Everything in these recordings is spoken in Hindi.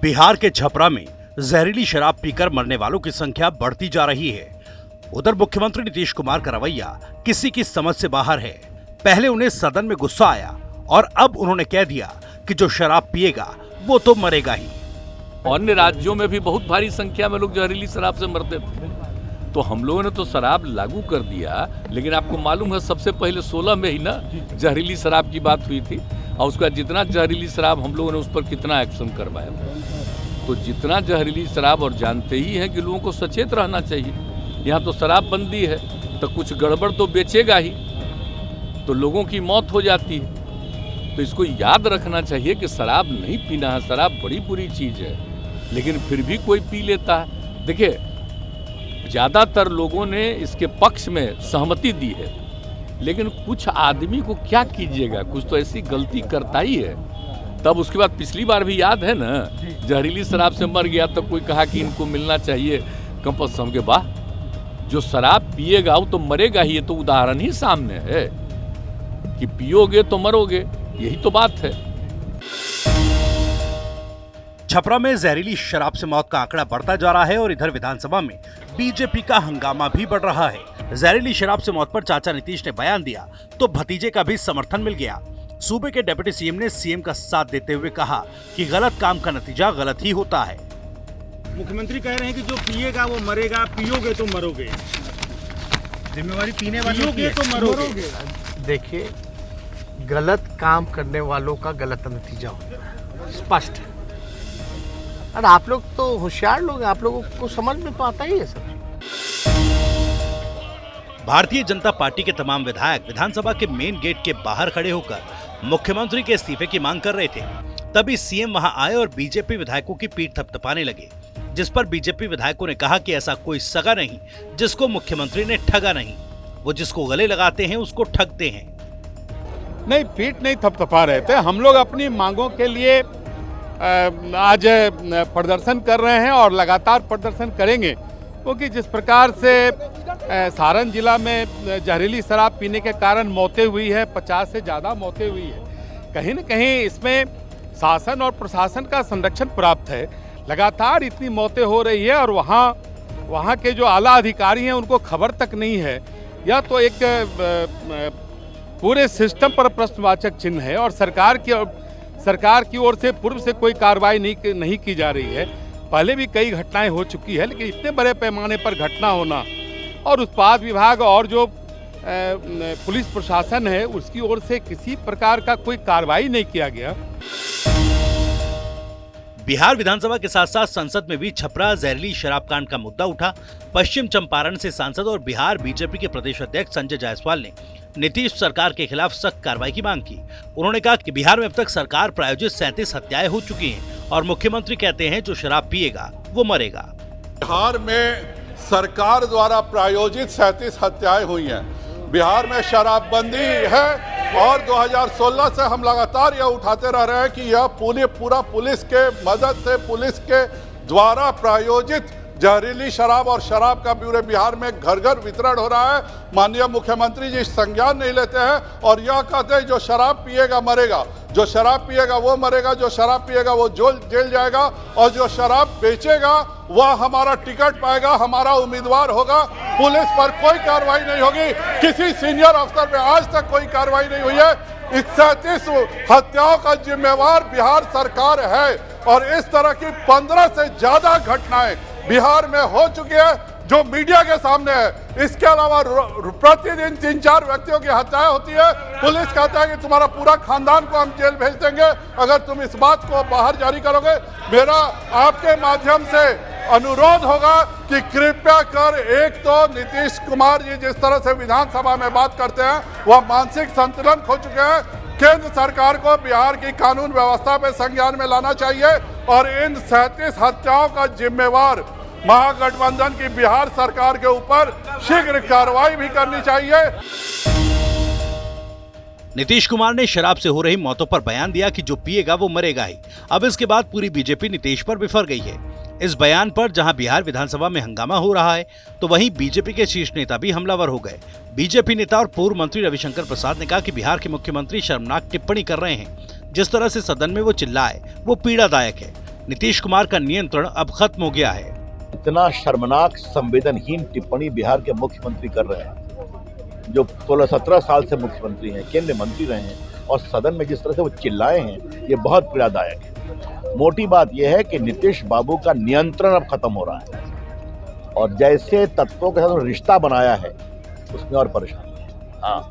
बिहार के छपरा में जहरीली शराब पीकर मरने वालों की संख्या बढ़ती जा रही है। उधर मुख्यमंत्री नीतीश कुमार का रवैया किसी की समझ से बाहर है। पहले उन्हें सदन में गुस्सा आया और अब उन्होंने कह दिया कि जो शराब पिएगा वो तो मरेगा ही। अन्य राज्यों में भी बहुत भारी संख्या में लोग जहरीली शराब से मरते थे, तो हम लोगों ने तो शराब लागू कर दिया। लेकिन आपको मालूम है सबसे पहले 16 में ही ना जहरीली शराब की बात हुई थी, और उसका जितना जहरीली शराब हम लोगों ने उस पर कितना एक्शन करवाया था। तो जितना जहरीली शराब, और जानते ही हैं कि लोगों को सचेत रहना चाहिए। यहाँ तो शराबबंदी है तो कुछ गड़बड़ तो बेचेगा ही, तो लोगों की मौत हो जाती है। तो इसको याद रखना चाहिए कि शराब नहीं पीना है, शराब बड़ी बुरी चीज़ है, लेकिन फिर भी कोई पी लेता है। देखिए, ज़्यादातर लोगों ने इसके पक्ष में सहमति दी है, लेकिन कुछ आदमी को क्या कीजिएगा, कुछ तो ऐसी गलती करता ही है। तब उसके बाद पिछली बार भी याद है ना, जहरीली शराब से मर गया तो कोई कहा कि इनको मिलना चाहिए कंपल्सन के। वाह, जो शराब पिएगा वो तो मरेगा ही। ये तो उदाहरण ही सामने है कि पियोगे तो मरोगे, यही तो बात है। छपरा में जहरीली शराब से मौत का आंकड़ा बढ़ता जा रहा है और इधर विधानसभा में बीजेपी का हंगामा भी बढ़ रहा है। जहरीली शराब से मौत पर चाचा नीतीश ने बयान दिया तो भतीजे का भी समर्थन मिल गया। सूबे के डिप्टी सीएम ने सीएम का साथ देते हुए कहा कि गलत काम का नतीजा गलत ही होता है। मुख्यमंत्री कह रहे हैं कि जो पिएगा वो मरेगा, पियोगे तो मरोगे। जिम्मेवारी पीने वालों की है, तो मरोगे। देखिए, गलत काम करने वालों का गलत नतीजा होता है, स्पष्ट है। और आप लोग तो होशियार लोग हैं, आप लोगों को समझ में तो आता ही है सब। भारतीय जनता पार्टी के तमाम विधायक विधानसभा के मेन गेट के बाहर खड़े होकर मुख्यमंत्री के इस्तीफे की मांग कर रहे थे। तभी सीएम वहां आए और बीजेपी विधायकों की पीठ थपथपाने लगे, जिस पर बीजेपी विधायकों ने कहा कि ऐसा कोई सगा नहीं जिसको मुख्यमंत्री ने ठगा नहीं, वो जिसको गले लगाते हैं उसको ठगते हैं। नहीं, पीठ नहीं थपथपा रहे थे। हम लोग अपनी मांगों के लिए आज प्रदर्शन कर रहे हैं और लगातार प्रदर्शन करेंगे, क्योंकि जिस प्रकार से सारण जिला में जहरीली शराब पीने के कारण मौतें हुई है, 50 से ज़्यादा मौतें हुई है, कहीं न कहीं इसमें शासन और प्रशासन का संरक्षण प्राप्त है। लगातार इतनी मौतें हो रही है और वहाँ के जो आला अधिकारी हैं उनको खबर तक नहीं है। यह तो एक पूरे सिस्टम पर प्रश्नवाचक चिन्ह है और सरकार की ओर से पूर्व से कोई कार्रवाई नहीं की जा रही है। पहले भी कई घटनाएं हो चुकी है, लेकिन इतने बड़े पैमाने पर घटना होना और उत्पाद विभाग और जो पुलिस प्रशासन है उसकी ओर से किसी प्रकार का कोई कार्रवाई नहीं किया गया। बिहार विधानसभा के साथ साथ संसद में भी छपरा जहरीली शराब कांड का मुद्दा उठा। पश्चिम चंपारण से सांसद और बिहार बीजेपी के प्रदेश अध्यक्ष संजय जायसवाल ने नीतीश सरकार के खिलाफ सख्त कार्रवाई की मांग की। उन्होंने कहा कि बिहार में अब तक सरकार प्रायोजित 37 हत्याएं हो चुकी हैं और मुख्यमंत्री कहते हैं जो शराब पिएगा वो मरेगा। बिहार में सरकार द्वारा प्रायोजित 37 हत्याएं हुई हैं। बिहार में शराबबंदी है और 2016 से हम लगातार यह उठाते रह रहे हैं कि यह पूरा पुलिस के मदद से, पुलिस के द्वारा प्रायोजित जहरीली शराब और शराब का पूरे बिहार में घर घर वितरण हो रहा है। माननीय मुख्यमंत्री जी संज्ञान नहीं लेते हैं और यह कहते हैं जो शराब पिएगा मरेगा, जो शराब पिएगा वो मरेगा, जो शराब पिएगा वो जेल जाएगा और जो शराब बेचेगा वह हमारा टिकट पाएगा, हमारा उम्मीदवार होगा। पुलिस पर कोई कार्रवाई नहीं होगी, किसी सीनियर अफसर पे आज तक कोई कार्रवाई नहीं हुई है। इस 37 हत्याओं का जिम्मेवार बिहार सरकार है और इस तरह की 15 से ज्यादा घटनाएं बिहार में हो चुकी है जो मीडिया के सामने है। इसके अलावा प्रतिदिन 3-4 व्यक्तियों की हत्याएं होती है। पुलिस कहता है कि तुम्हारा पूरा खानदान को हम जेल भेज देंगे अगर तुम इस बात को बाहर जारी करोगे। मेरा आपके माध्यम से अनुरोध होगा कि कृपया कर, एक तो नीतीश कुमार जी जिस तरह से विधानसभा में बात करते हैं वह मानसिक संतुलन खो चुके हैं। केंद्र सरकार को बिहार की कानून व्यवस्था पे संज्ञान में लाना चाहिए और इन 37 हत्याओं का जिम्मेवार महागठबंधन की बिहार सरकार के ऊपर शीघ्र कार्रवाई भी करनी चाहिए। नीतीश कुमार ने शराब से हो रही मौतों पर बयान दिया कि जो पिएगा वो मरेगा ही। अब इसके बाद पूरी बीजेपी नीतीश पर बिफर गई है। इस बयान पर जहां बिहार विधानसभा में हंगामा हो रहा है तो वहीं बीजेपी के शीर्ष नेता भी हमलावर हो गए। बीजेपी नेता और पूर्व मंत्री रविशंकर प्रसाद ने कहा कि बिहार के मुख्यमंत्री शर्मनाक टिप्पणी कर रहे हैं। जिस तरह से सदन में वो चिल्लाए वो पीड़ादायक है। नीतीश कुमार का नियंत्रण अब खत्म हो गया है। इतना शर्मनाक संवेदनहीन टिप्पणी बिहार के मुख्यमंत्री कर रहे हैं, जो 16-17 साल से मुख्यमंत्री हैं, केंद्रीय मंत्री रहे हैं, और सदन में जिस तरह से वो चिल्लाए हैं, ये बहुत पीड़ादायक है। मोटी बात यह है कि नीतीश बाबू का नियंत्रण अब खत्म हो रहा है, और जैसे तत्वों के साथ रिश्ता बनाया है उसमें और परेशानी है। हाँ,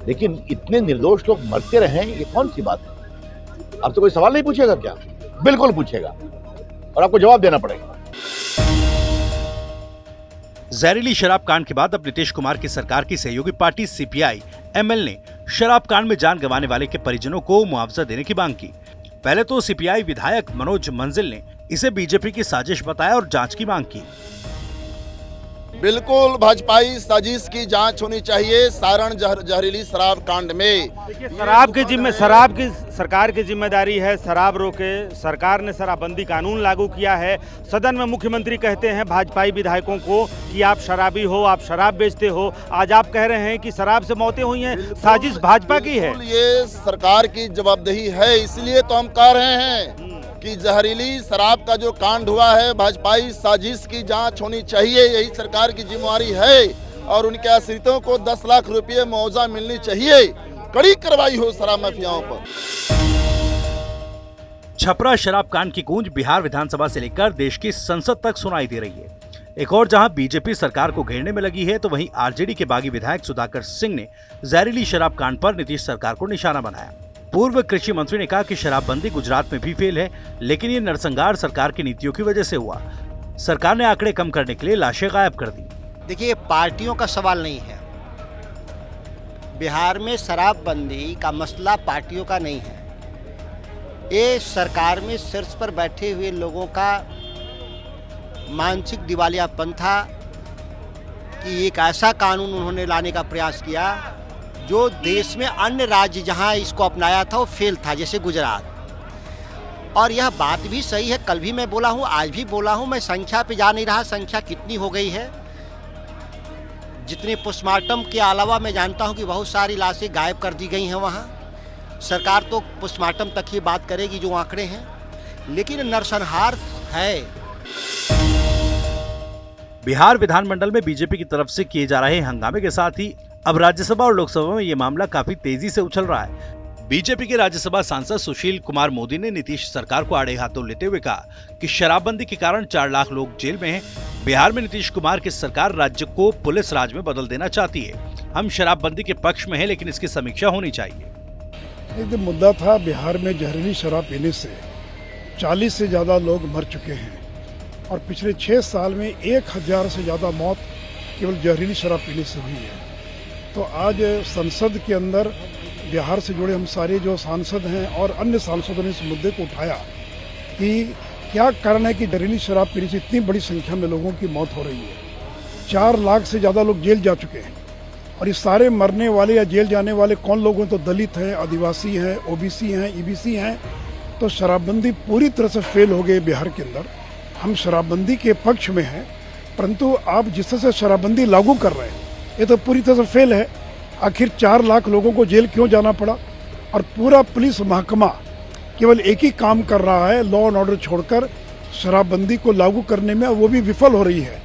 लेकिन इतने निर्दोष लोग मरते रहे, ये कौन सी बात है? अब तो कोई सवाल नहीं पूछेगा क्या? बिल्कुल पूछेगा, और आपको जवाब देना पड़ेगा। जहरीली शराब कांड के बाद अब नीतीश कुमार की सरकार की सहयोगी पार्टी सीपीआई एमएल ने शराब कांड में जान गंवाने वाले के परिजनों को मुआवजा देने की मांग की। पहले तो सीपीआई विधायक मनोज मंजिल ने इसे बीजेपी की साजिश बताया और जांच की मांग की। बिल्कुल भाजपाई साजिश की जांच होनी चाहिए सारण जहरीली शराब कांड में। देखिए, शराब की सरकार की जिम्मेदारी है, शराब रोके। सरकार ने शराबबंदी कानून लागू किया है। सदन में मुख्यमंत्री कहते हैं भाजपाई विधायकों को कि आप शराबी हो, आप शराब बेचते हो। आज आप कह रहे हैं कि शराब से मौतें हुई हैं, साजिश भाजपा की है। ये सरकार की जवाबदेही है, इसलिए तो हम कह रहे हैं कि जहरीली शराब का जो कांड हुआ है, भाजपाई साजिश की जांच होनी चाहिए। यही सरकार की जिम्मेवारी है, और उनके आश्रितों को 10 लाख रुपए मुआवजा मिलनी चाहिए। कड़ी कार्रवाई हो शराब माफियाओं पर। छपरा शराब कांड की गूंज बिहार विधानसभा से लेकर देश की संसद तक सुनाई दे रही है। एक और जहां बीजेपी सरकार को घेरने में लगी है, तो वहीं आरजेडी के बागी विधायक सुधाकर सिंह ने जहरीली शराब कांड पर नीतीश सरकार को निशाना बनाया। पूर्व कृषि मंत्री ने कहा कि शराबबंदी गुजरात में भी फेल है, लेकिन ये नरसंहार सरकार की नीतियों की वजह से हुआ। सरकार ने आंकड़े कम करने के लिए लाशें गायब कर दी। देखिए, पार्टियों का सवाल नहीं है। बिहार में शराबबंदी का मसला पार्टियों का नहीं है। ये सरकार में शीर्ष पर बैठे हुए लोगों का मानसिक दिवालियापन था कि एक ऐसा कानून उन्होंने लाने का प्रयास किया जो देश में अन्य राज्य जहां इसको अपनाया था वो फेल था, जैसे गुजरात। और यह बात भी सही है, कल भी मैं बोला हूं, आज भी बोला हूं। मैं संख्या पे जा नहीं रहा, संख्या कितनी हो गई है। जितने पोस्टमार्टम के अलावा मैं जानता हूं कि बहुत सारी लाशें गायब कर दी गई हैं वहां। सरकार तो पोस्टमार्टम तक ही बात करेगी जो आंकड़े हैं, लेकिन नरसंहार है। बिहार विधानमंडल में बीजेपी की तरफ से किए जा रहे हंगामे के साथ ही अब राज्यसभा और लोकसभा में ये मामला काफी तेजी से उछल रहा है। बीजेपी के राज्यसभा सांसद सुशील कुमार मोदी ने नीतीश सरकार को आड़े हाथों लेते हुए कहा कि शराबबंदी के कारण 4 लाख लोग जेल में हैं। बिहार में नीतीश कुमार की सरकार राज्य को पुलिस राज में बदल देना चाहती है। हम शराबबंदी के पक्ष में हैं, लेकिन इसकी समीक्षा होनी चाहिए। एक मुद्दा था, बिहार में जहरीली शराब पीने से 40 से ज्यादा लोग मर चुके हैं, और पिछले 6 साल में 1000 से ज्यादा मौत केवल जहरीली शराब पीने से हुई है। तो आज संसद के अंदर बिहार से जुड़े हम सारे जो सांसद हैं और अन्य सांसदों ने इस मुद्दे को उठाया कि क्या कारण है कि जहरीली शराब पीने से इतनी बड़ी संख्या में लोगों की मौत हो रही है। 4 लाख से ज़्यादा लोग जेल जा चुके हैं, और ये सारे मरने वाले या जेल जाने वाले कौन लोग हैं? तो दलित हैं, आदिवासी हैं, ओबीसी हैं, ईबीसी हैं। तो शराबबंदी पूरी तरह से फेल हो गई बिहार के अंदर। हम शराबबंदी के पक्ष में हैं, परंतु आप जिस तरह से शराबबंदी लागू कर रहे हैं ये तो पूरी तरह से फेल है। आखिर 4 लाख लोगों को जेल क्यों जाना पड़ा? और पूरा पुलिस महकमा केवल एक ही काम कर रहा है, लॉ एंड ऑर्डर छोड़कर शराबबंदी को लागू करने में, वो भी विफल हो रही है।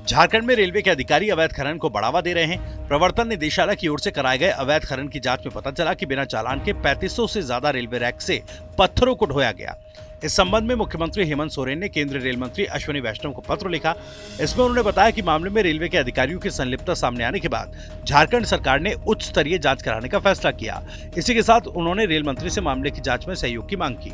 झारखंड में रेलवे के अधिकारी अवैध खनन को बढ़ावा दे रहे हैं। प्रवर्तन निदेशालय की ओर से कराए गए अवैध खनन की जांच में पता चला कि बिना चालान के 3500 से ज्यादा रेलवे रैक से पत्थरों को ढोया गया। इस संबंध में मुख्यमंत्री हेमंत सोरेन ने केंद्रीय रेल मंत्री अश्विनी वैष्णव को पत्र लिखा। इसमें उन्होंने बताया कि मामले में रेलवे के अधिकारियों की संलिप्तता सामने आने के बाद झारखंड सरकार ने उच्च स्तरीय जांच कराने का फैसला किया। इसी के साथ उन्होंने रेल मंत्री से मामले की जांच में सहयोग की मांग की।